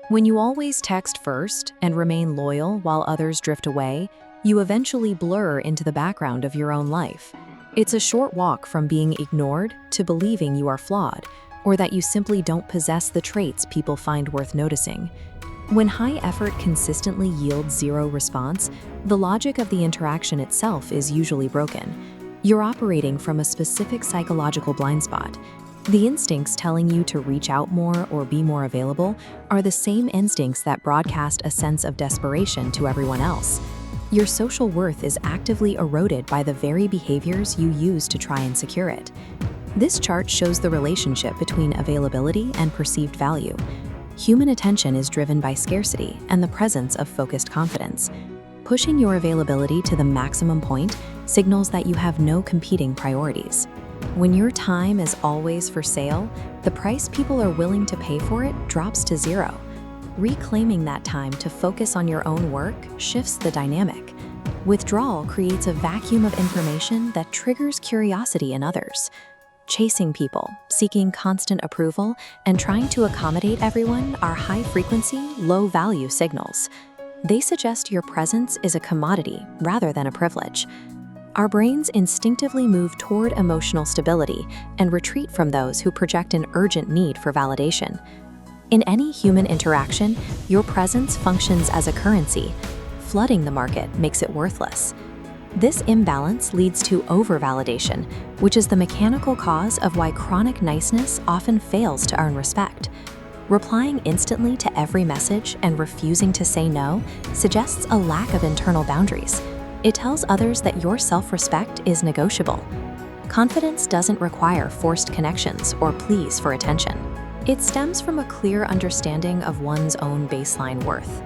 When you always text first and remain loyal while others drift away, you eventually blur into the background of your own life. It's a short walk from being ignored to believing you are flawed, or that you simply don't possess the traits people find worth noticing. When high effort consistently yields zero response, the logic of the interaction itself is usually broken. You're operating from a specific psychological blind spot. The instincts telling you to reach out more or be more available are the same instincts that broadcast a sense of desperation to everyone else. Your social worth is actively eroded by the very behaviors you use to try and secure it. This chart shows the relationship between availability and perceived value. Human attention is driven by scarcity and the presence of focused confidence. Pushing your availability to the maximum point signals that you have no competing priorities. When your time is always for sale, the price people are willing to pay for it drops to zero. Reclaiming that time to focus on your own work shifts the dynamic. Withdrawal creates a vacuum of information that triggers curiosity in others. Chasing people, seeking constant approval, and trying to accommodate everyone are high-frequency, low-value signals. They suggest your presence is a commodity rather than a privilege. Our brains instinctively move toward emotional stability and retreat from those who project an urgent need for validation. In any human interaction, your presence functions as a currency. Flooding the market makes it worthless. This imbalance leads to over-validation, which is the mechanical cause of why chronic niceness often fails to earn respect. Replying instantly to every message and refusing to say no suggests a lack of internal boundaries. It tells others that your self-respect is negotiable. Confidence doesn't require forced connections or pleas for attention. It stems from a clear understanding of one's own baseline worth.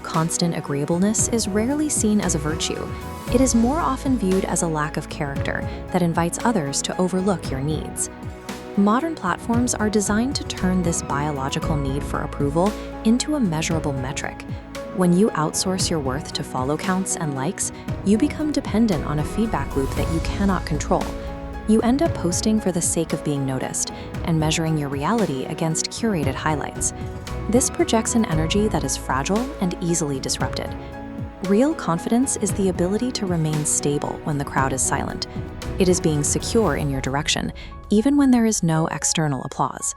Constant agreeableness is rarely seen as a virtue. It is more often viewed as a lack of character that invites others to overlook your needs. Modern platforms are designed to turn this biological need for approval into a measurable metric. When you outsource your worth to follow counts and likes, you become dependent on a feedback loop that you cannot control. You end up posting for the sake of being noticed and measuring your reality against curated highlights. This projects an energy that is fragile and easily disrupted. Real confidence is the ability to remain stable when the crowd is silent. It is being secure in your direction, even when there is no external applause.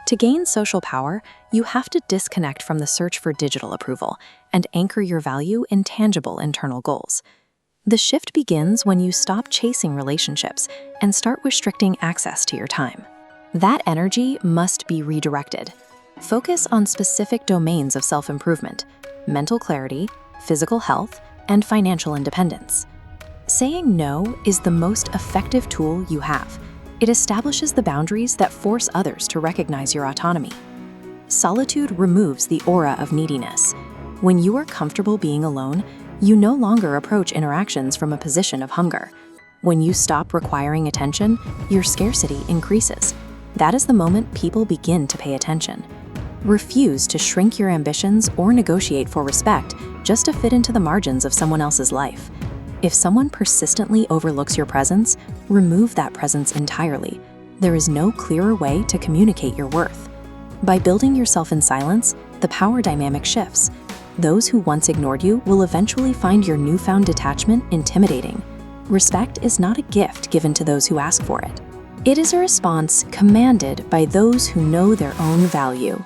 To gain social power, you have to disconnect from the search for digital approval and anchor your value in tangible internal goals. The shift begins when you stop chasing relationships and start restricting access to your time. That energy must be redirected. Focus on specific domains of self-improvement: mental clarity, physical health, and financial independence. Saying no is the most effective tool you have. It establishes the boundaries that force others to recognize your autonomy. Solitude removes the aura of neediness. When you are comfortable being alone, you no longer approach interactions from a position of hunger. When you stop requiring attention, your scarcity increases. That is the moment people begin to pay attention. Refuse to shrink your ambitions or negotiate for respect just to fit into the margins of someone else's life. If someone persistently overlooks your presence, remove that presence entirely. There is no clearer way to communicate your worth. By building yourself in silence, the power dynamic shifts. Those who once ignored you will eventually find your newfound detachment intimidating. Respect is not a gift given to those who ask for it. It is a response commanded by those who know their own value.